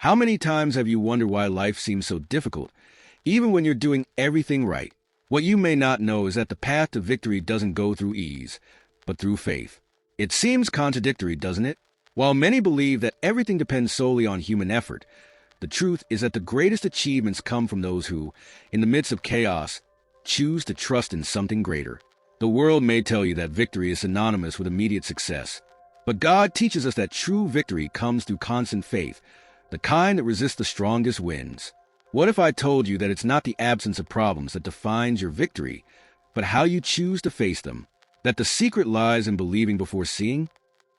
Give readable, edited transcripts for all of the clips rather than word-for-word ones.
How many times have you wondered why life seems so difficult, even when you're doing everything right? What you may not know is that the path to victory doesn't go through ease, but through faith. It seems contradictory, doesn't it? While many believe that everything depends solely on human effort, the truth is that the greatest achievements come from those who, in the midst of chaos, choose to trust in something greater. The world may tell you that victory is synonymous with immediate success, but God teaches us that true victory comes through constant faith, the kind that resists the strongest winds. What if I told you that it's not the absence of problems that defines your victory, but how you choose to face them? That the secret lies in believing before seeing?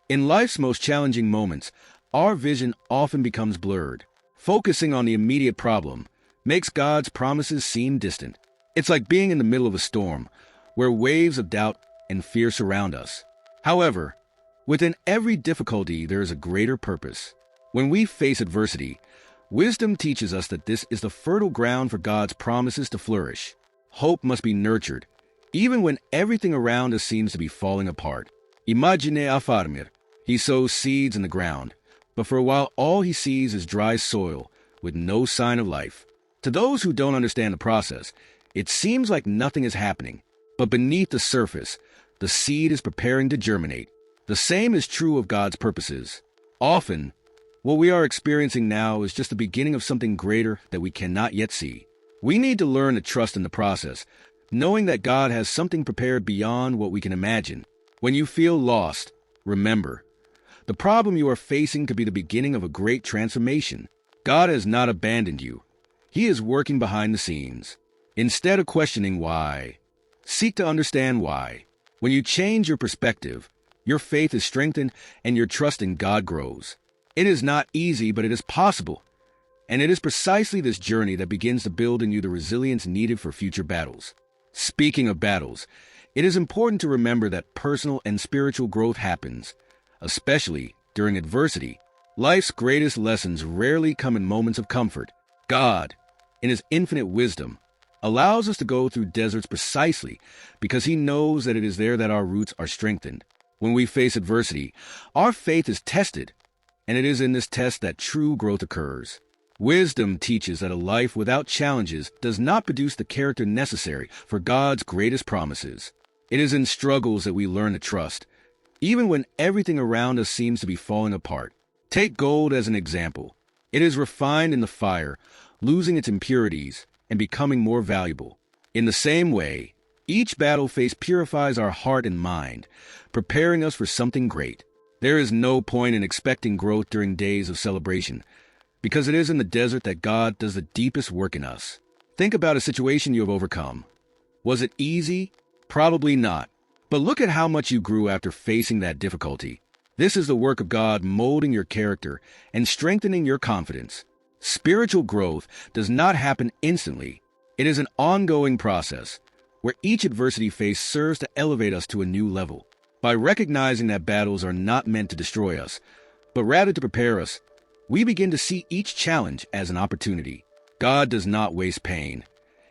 In life's most challenging moments, our vision often becomes blurred. Focusing on the immediate problem makes God's promises seem distant. It's like being in the middle of a storm, where waves of doubt and fear surround us. However, within every difficulty there is a greater purpose. When we face adversity, wisdom teaches us that this is the fertile ground for God's promises to flourish. Hope must be nurtured, even when everything around us seems to be falling apart. Imagine a farmer. He sows seeds in the ground, but for a while all he sees is dry soil with no sign of life. To those who don't understand the process, it seems like nothing is happening. But beneath the surface, the seed is preparing to germinate. The same is true of God's purposes. Often, what we are experiencing now is just the beginning of something greater that we cannot yet see. We need to learn to trust in the process, knowing that God has something prepared beyond what we can imagine. When you feel lost, remember, the problem you are facing could be the beginning of a great transformation. God has not abandoned you. He is working behind the scenes. Instead of questioning why, seek to understand why. When you change your perspective, your faith is strengthened and your trust in God grows. It is not easy, but it is possible. And it is precisely this journey that begins to build in you the resilience needed for future battles. Speaking of battles, it is important to remember that personal and spiritual growth happens, especially during adversity. Life's greatest lessons rarely come in moments of comfort. God, in His infinite wisdom, allows us to go through deserts precisely because He knows that it is there that our roots are strengthened. When we face adversity, our faith is tested, and it is in this test that true growth occurs. Wisdom teaches that a life without challenges does not produce the character necessary for God's greatest promises. It is in struggles that we learn to trust, even when everything around us seems to be falling apart. Take gold as an example. It is refined in the fire, losing its impurities and becoming more valuable. In the same way, each battle faced purifies our heart and mind, preparing us for something great. There is no point in expecting growth during days of celebration, because it is in the desert that God does the deepest work in us. Think about a situation you have overcome. Was it easy? Probably not. But look at how much you grew after facing that difficulty. This is the work of God molding your character and strengthening your confidence. Spiritual growth does not happen instantly. It is an ongoing process where each adversity faced serves to elevate us to a new level. By recognizing that battles are not meant to destroy us, but rather to prepare us, we begin to see each challenge as an opportunity. God does not waste pain.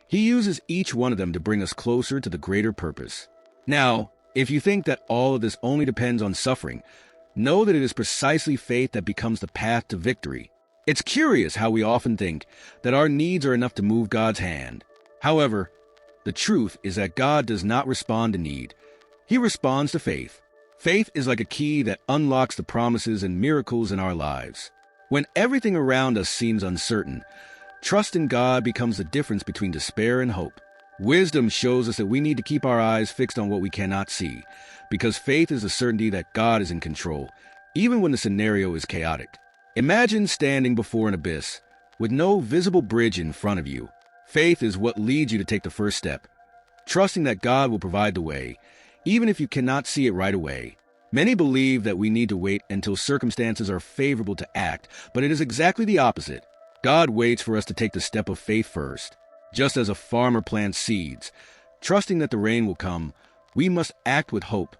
He uses each one of them to bring us closer to the greater purpose. Now, if you think that all of this only depends on suffering, know that it is precisely faith that becomes the path to victory. It's curious how we often think that our needs are enough to move God's hand. However, the truth is that God does not respond to need. He responds to faith. Faith is like a key that unlocks the promises and miracles in our lives. When everything around us seems uncertain, trust in God becomes the difference between despair and hope. Wisdom shows us that we need to keep our eyes fixed on what we cannot see, because faith is the certainty that God is in control, even when the scenario is chaotic. Imagine standing before an abyss, with no visible bridge in front of you. Faith is what leads you to take the first step, trusting that God will provide the way, even if you cannot see it right away. Many believe that we need to wait until circumstances are favorable to act, but it is exactly the opposite. God waits for us to take the step of faith first. Just as a farmer plants seeds, trusting that the rain will come, we must act with hope,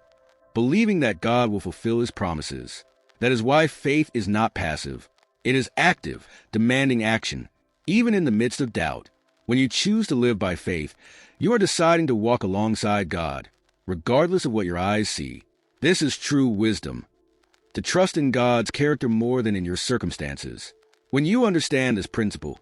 believing that God will fulfill His promises. That is why faith is not passive. It is active, demanding action, even in the midst of doubt. When you choose to live by faith, you are deciding to walk alongside God, regardless of what your eyes see. This is true wisdom, to trust in God's character more than in your circumstances. When you understand this principle,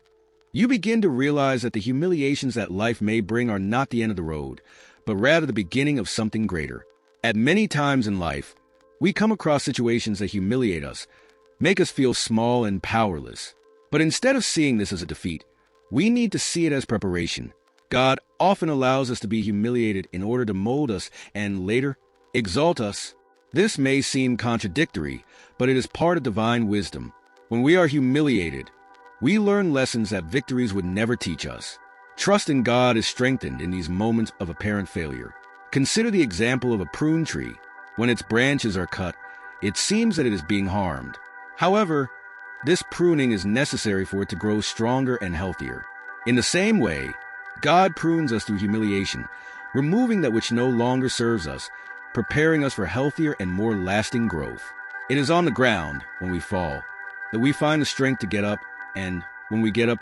you begin to realize that the humiliations that life may bring are not the end of the road, but rather the beginning of something greater. At many times in life, we come across situations that humiliate us, make us feel small and powerless. But instead of seeing this as a defeat, we need to see it as preparation. God often allows us to be humiliated in order to mold us and later exalt us. This may seem contradictory, but it is part of divine wisdom. When we are humiliated, we learn lessons that victories would never teach us. Trust in God is strengthened in these moments of apparent failure. Consider the example of a prune tree. When its branches are cut, it seems that it is being harmed. However, this pruning is necessary for it to grow stronger and healthier. In the same way, God prunes us through humiliation, removing that which no longer serves us, preparing us for healthier and more lasting growth. It is on the ground, when we fall, that we find the strength to get up, and when we get up,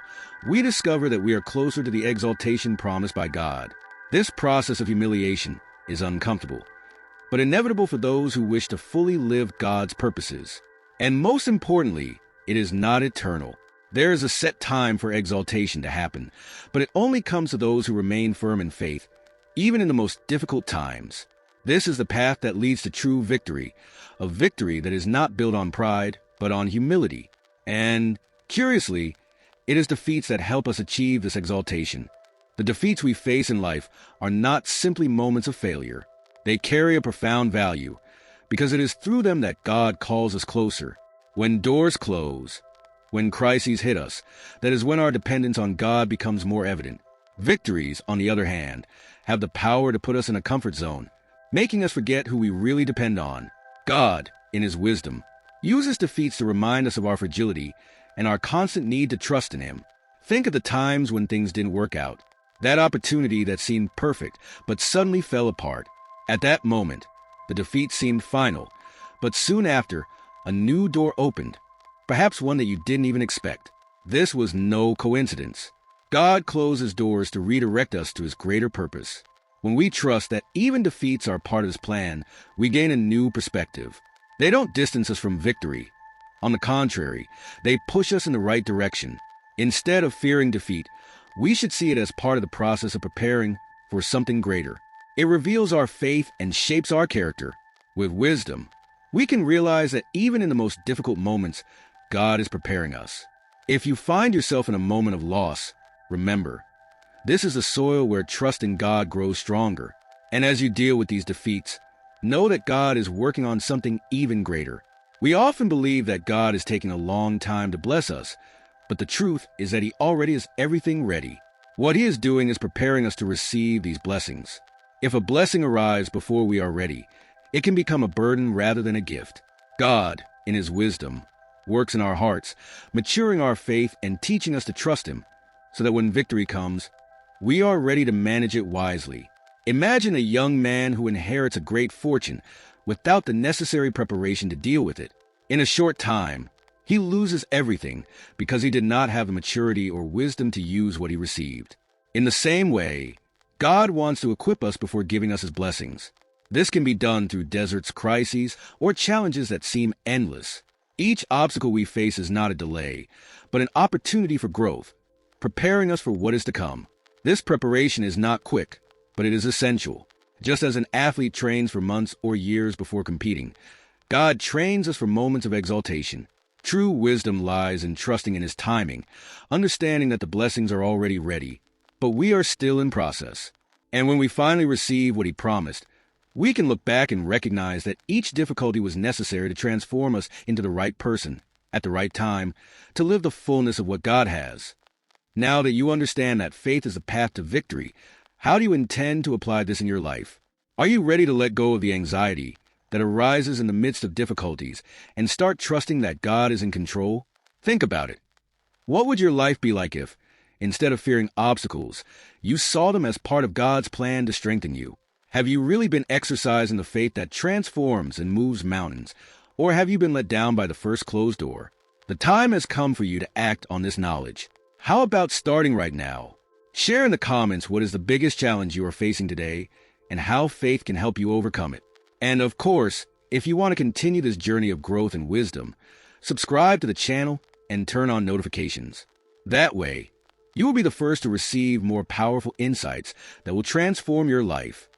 we discover that we are closer to the exaltation promised by God. This process of humiliation is uncomfortable, but inevitable for those who wish to fully live God's purposes. And most importantly, it is not eternal. There is a set time for exaltation to happen, but it only comes to those who remain firm in faith, even in the most difficult times. This is the path that leads to true victory, a victory that is not built on pride, but on humility. And, curiously, it is defeats that help us achieve this exaltation. The defeats we face in life are not simply moments of failure. They carry a profound value, because it is through them that God calls us closer. When doors close, when crises hit us, that is when our dependence on God becomes more evident. Victories, on the other hand, have the power to put us in a comfort zone, making us forget who we really depend on. God, in His wisdom, uses defeats to remind us of our fragility and our constant need to trust in Him. Think of the times when things didn't work out. That opportunity that seemed perfect, but suddenly fell apart. At that moment, the defeat seemed final, but soon after, a new door opened, perhaps one that you didn't even expect. This was no coincidence. God closes doors to redirect us to His greater purpose. When we trust that even defeats are part of His plan, we gain a new perspective. They don't distance us from victory. On the contrary, they push us in the right direction. Instead of fearing defeat, we should see it as part of the process of preparing for something greater. It reveals our faith and shapes our character. With wisdom, we can realize that even in the most difficult moments, God is preparing us. If you find yourself in a moment of loss, remember, this is the soil where trust in God grows stronger. And as you deal with these defeats, know that God is working on something even greater. We often believe that God is taking a long time to bless us, but the truth is that He already has everything ready. What He is doing is preparing us to receive these blessings. If a blessing arrives before we are ready, it can become a burden rather than a gift. God, in His wisdom, works in our hearts, maturing our faith and teaching us to trust Him, so that when victory comes, we are ready to manage it wisely. Imagine a young man who inherits a great fortune without the necessary preparation to deal with it. In a short time, he loses everything because he did not have the maturity or wisdom to use what he received. In the same way, God wants to equip us before giving us His blessings. This can be done through deserts, crises, or challenges that seem endless. Each obstacle we face is not a delay, but an opportunity for growth, preparing us for what is to come. This preparation is not quick, but it is essential. Just as an athlete trains for months or years before competing, God trains us for moments of exaltation. True wisdom lies in trusting in His timing, understanding that the blessings are already ready, but we are still in process. And when we finally receive what He promised, we can look back and recognize that each difficulty was necessary to transform us into the right person, at the right time, to live the fullness of what God has. Now that you understand that faith is the path to victory, how do you intend to apply this in your life? Are you ready to let go of the anxiety that arises in the midst of difficulties and start trusting that God is in control? Think about it. What would your life be like if, instead of fearing obstacles, you saw them as part of God's plan to strengthen you? Have you really been exercising the faith that transforms and moves mountains, or have you been let down by the first closed door? The time has come for you to act on this knowledge. How about starting right now? Share in the comments what is the biggest challenge you are facing today and how faith can help you overcome it. And of course, if you want to continue this journey of growth and wisdom, subscribe to the channel and turn on notifications. That way, you will be the first to receive more powerful insights that will transform your life.